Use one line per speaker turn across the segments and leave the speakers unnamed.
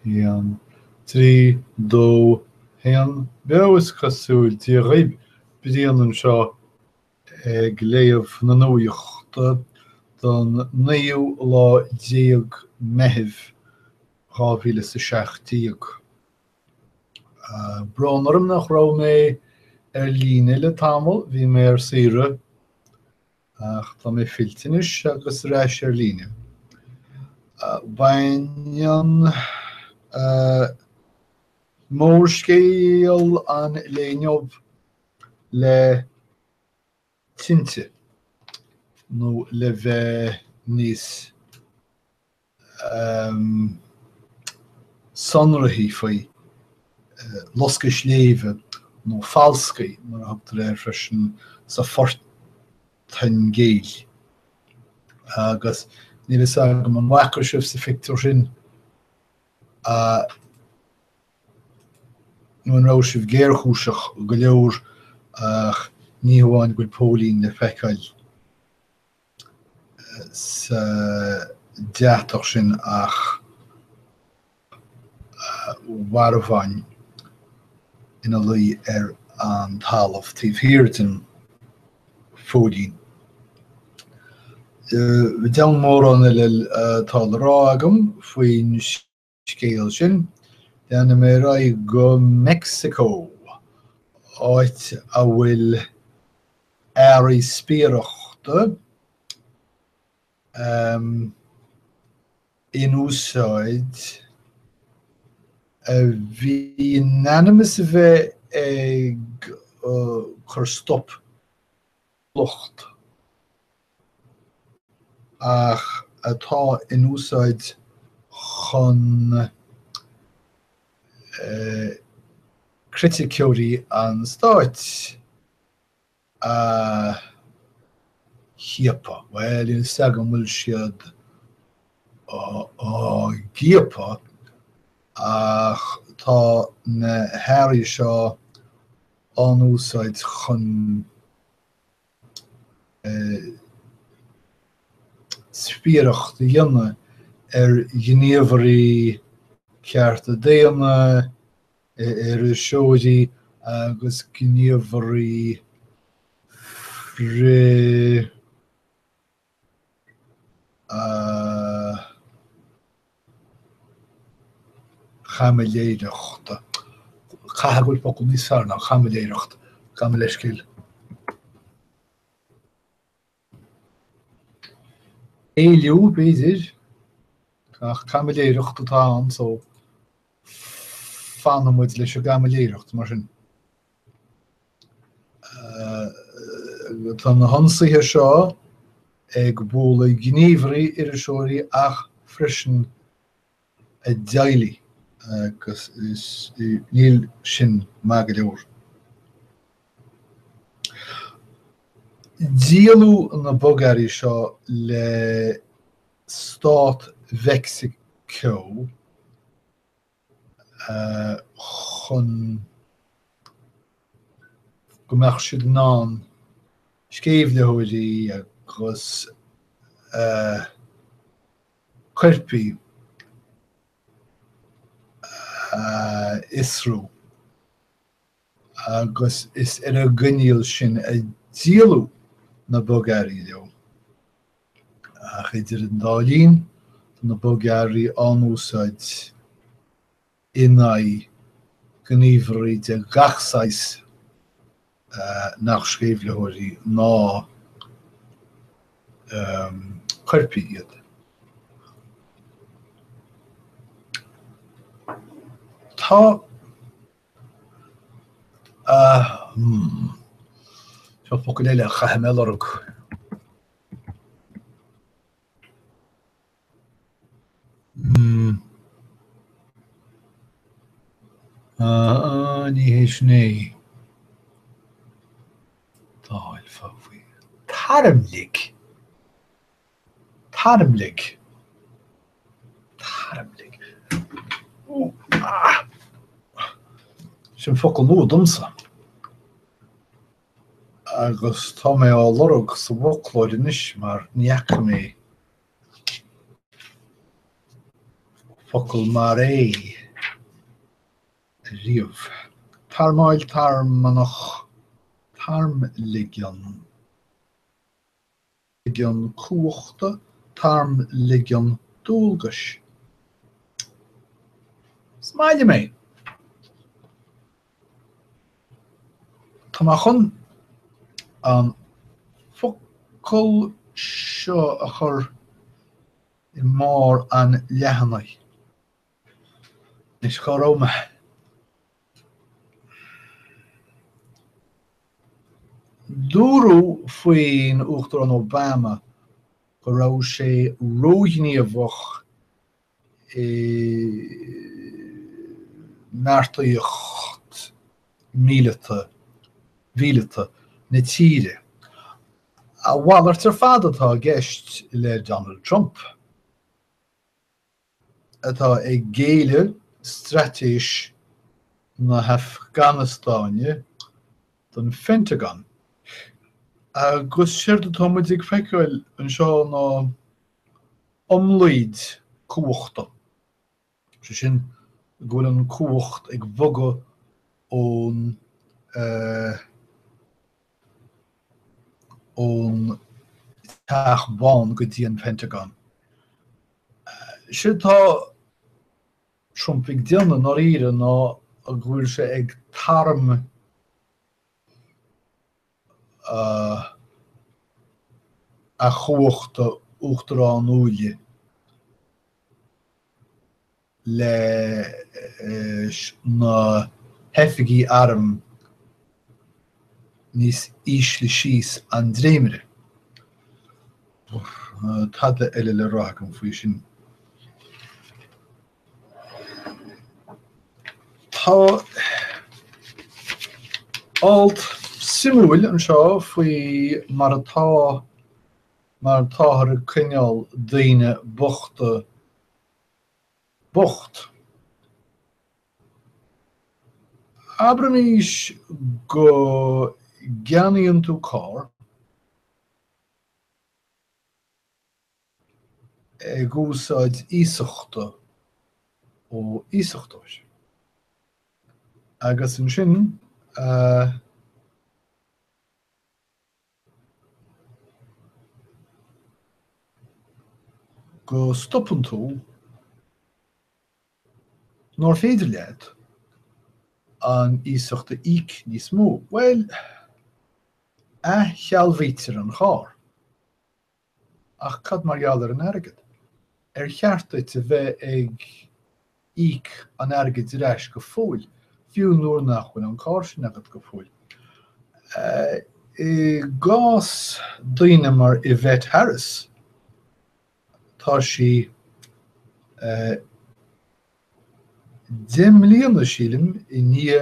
Ian, 3, 2, 1. Beus cosúil tí raib bíon seo ag léamh na nuacht don 9 lá déag meitheamh 2016. Bronarm nach rá mé líne le tamil, bhí mé ar saoire ach tá mé filtinis agus reis ar líne. Bhain mór scéal an léinneomh le Tinte nó le bheith níos sonraí faoi loscais léamh nó falscaí mar thugtar freisin sa Phortaingéil. Agus ní is agam an mhaicr sibh sa fictor sin nó an rá sibh géarchúiseach go leor ach ní hamháin go pólín le feiceáil sa deatach sin ach warmhain ina luí ar an talamh tíomhthíreachtain fódín. Dean mór an le táil rá agam faoin scéal sin, deanna mé raibh go Meicsiceó áit a bhfuil Earraí Spiarachta in úsáid bhí anonymous a bheith ag chur stop lucht ach atá in úsáid chun criticúirí an Stáit Chiapa. Well, in sagam bhfuil siad Giapa ach tá na Earraí seo an úsáid chun Spiarachta dhéanamh ar gníomhairí cearta déanamh ar seóidí agus gníomhairí frí chamaléireachta. Caithfear go bhfuil níos fearr ná chamaléireachta, chamaléiscil. Éiliú beidir ach chamaléireachta tá an so fanamid leis chamaléireachta mar sin. Tá na honsaithe seo ag bóla gníomhairí ar seóirí ach freisin a deighlí agus níl sin maith go leor. Díalú na bogairí seo le Stát Meicsiceó chun go mbeadh siad ná scéimhlitheoirí agus cuirpí Israel agus is ar a gciniúil sin a díalú na bogairí leo. Ach idir an dálín na bogairí an úsáid inai gníomhairí de gachsáis nach scéimhlitheoirí ná cuirpí iad. Tá seo focail éile chaithim eilorg. Ní héis né. Táil fáhí. Tarimlig. Sin focail nó domsa. Agus tá mé á lorg sa bhocláid inis mar neacha mé focail mar é riamh. Tarmáil tarmanach tarm ligion cuachta tarm ligion dúlgas. Smaile mé. Tamachon an focail seo a chur I mór an lehanai. Nis choróma. Dúrú faoin uachtar an Obama go raibh sé róghníomhach náirtaíocht míleta na tíre. A bhhailart ar fad atá gceist le Donald Trump. Atá ag géile stratéis na Afganastáine don Pentagon. Agus siird atá muid ag feiceáil an seo ná omlaid cuachta. So sin gúil an cuacht ag bhoga ón teach bán go dtí an Pentagon. Siad tá Trump ag déanamh ná ire ná a gúil sé ag tarm a chuachta uachtarán úile le na heifigí arm níos ísle síos an dréimire. Tada eile le rá an faoi sin. Tá alt simúil an seo faoi mar atá ar cineál daoine bocht. Abramis go geanaíonn tú cá ag úsáid ísachta ó ísachtáis. Agus an sin go stoppan tú nóir féidir leat an ísachta íc níos mó. Well, chealmhítear an chár. Ach cad mar gheall ar an airgid. Cheartait a bheith ag íc an airgid reis go fóil. Fiú nuair nach bhfuil an chár sin agad go fóil. I gás daoine mar Yvette Harris, tá sí 10 milliún sílim I ní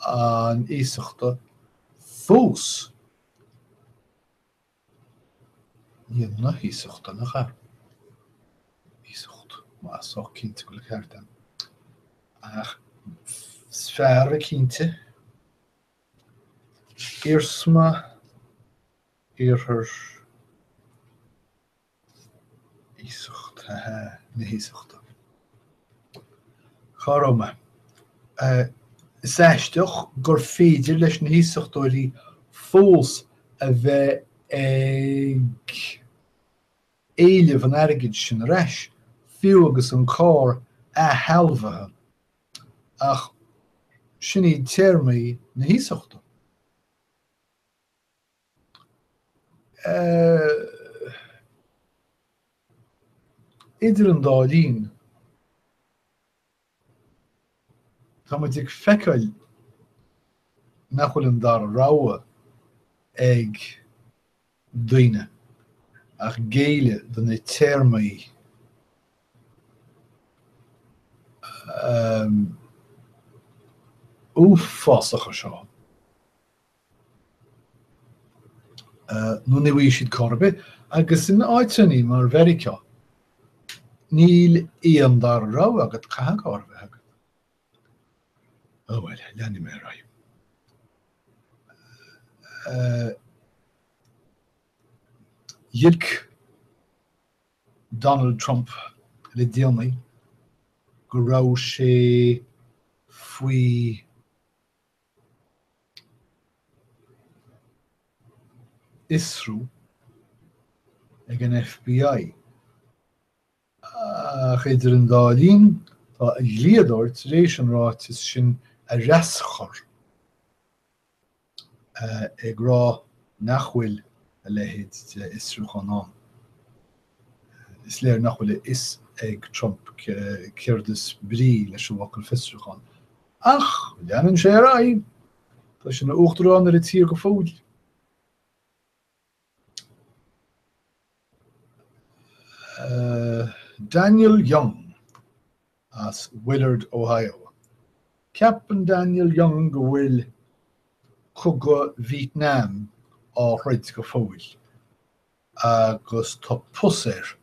an ísachta fós. Ní na ísachta nach ar. Ísacht, más á cínte go le ceartan. Ach, sfear a cínte. Irsma, Irhar, ísacht, na ísachta. Charóma. Is éisteach gur féidir leis na ísachtóirí fós a bheith ag éileamh an airgid sin reis, fiú agus an chár a healmhathe. Ach sin iad téirmí na ísachta. Idir an dálín tá muid ag feiceáil nach bhfuil an dar ráha ag daoine ach géile don é téirmí úfásacha seo. nó na bhí siad corbe, agus in áiteanní mar Meiriceá, níl íon dar ráha agad catha corbe agad. Well, leanní mé Earraí. Dhilc Donald Trump le déanaí go raibh sé faoi isrú ag an FBI. Chéidir an dálín tá ag líadóirt rééis an ráit is sin a reaschar ag rá nachhfuil a lehéad de isrú chun an. Is léir nachhfuil is ag Trump céirdas brí leis an bhacail fiosrúchan. Ach, leanann sé Earraí, tá sin na uachtarán ar a tír go fóil. Daniel Young as Willard, Ohio. Ceapan Daniel Young go bhfuil cogadh Vietnam á shroid go fóil. Agus tá pusair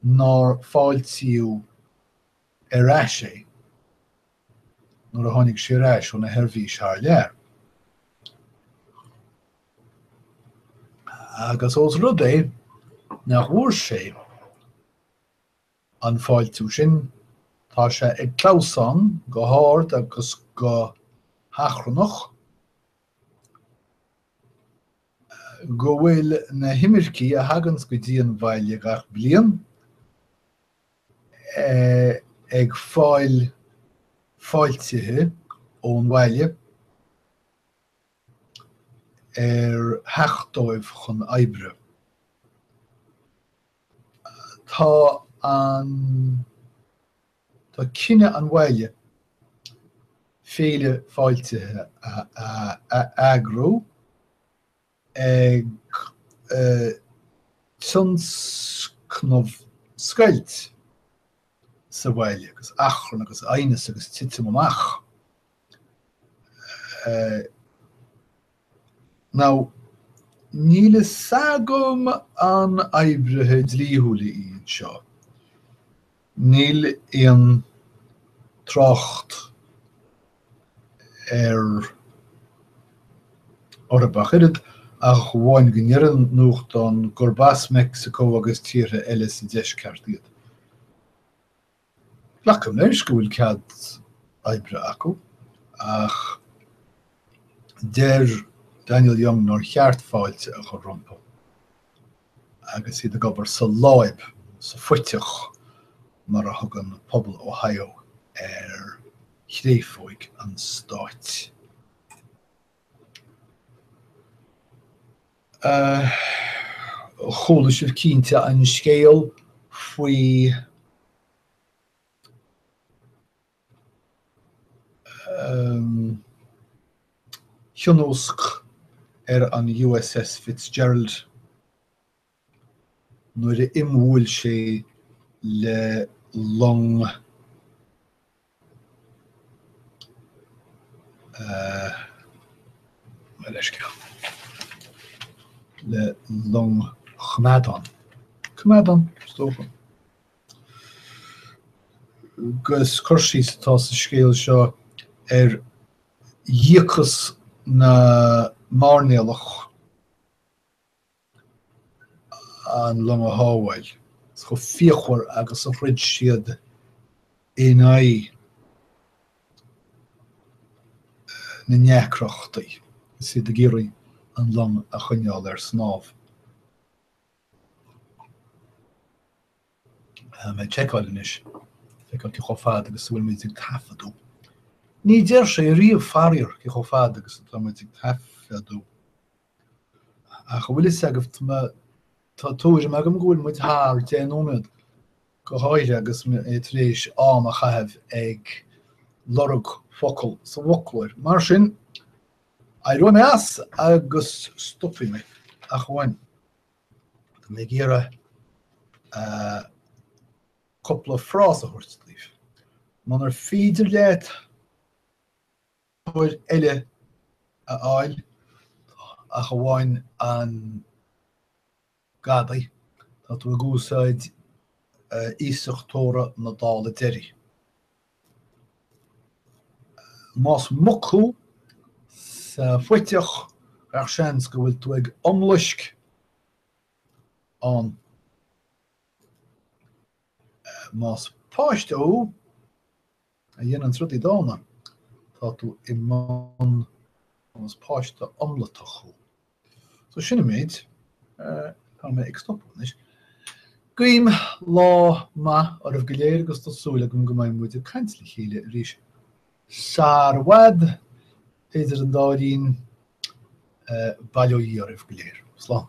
nár fáiltíú Earraí nuair a tháinig sé Earraí ó na heirbhís thar lear. Agus os rud é nach bhuair sé an fáiltiú sin, tá sé ag clásán go háirt agus go hachrannach go bhfuil na himircí a hagans go dtí an bhaile gach bliain ag fáiltithe ón bhaile ar heachtóibh chun oibre. Tá cinenne an bhaile féle fáiltithe agrú ag tionscnamh scailt sa bhaile agus achran agus ainas agus titim amach. Now, níl is sagam an oibrithe dlíthúla iad seo. Níl éon trácht ar Orbach irid ach bháin go neireann nuacht an gurbás Meicsiceó agus tíre eile sa deisceart iad. Glacam leis go bhfuil cead oibre acu ach déir Daniel Young nár cheart fáilte a chu rompa. Agus iad a gobar sa láib, sa fuiteach mar a thugan pobl Ohio ar chréifóig an stáit. Chola sibh cínte an scéal faoi Thionósc ar an USS Fitzgerald nuair a imhúil sé le long le long Chmadan stócha. Gus chuirsí tá sa scéal seo ar dhiachas na márnéalach an long a hábhail. Go fíochar agus a rid siad in aghaidh na neacrachtaí. Siad a géirí an long a chuineáil ar snámh. Mae checkáil inis. Feicáil ci chofád agus bhfuil muid ag taifeadú. Ní déir sé riamh farir ci chofád agus tá muid ag taifeadú. A go bhfuil is agah tá tóir me agam gúil muid thar déanónad go háire agus tréis am a chaithh ag lorug focail sa bhoclóir. Mar sin, a roi me as agus stoppi me a chuin. Me géire couple of frás a thuirt líf. Man féidir leat chuir eile a áil a bháin an gadaí tá tú a gúsáid ísachtóra na dála deirí. Más mucú sa fuiteach ar seans go bhfuil tú ag omluisc an más páiste ó a dhéanaan trútaí dána tá tú I man ons páiste omlatachu. So sinna méid tá mé ag stopúis. Guim lá ma ar go léir agus tásúla go mbeidh muide caintla chéile rís. Sarwad idir an dáirín bailóí ar go léir. Slán.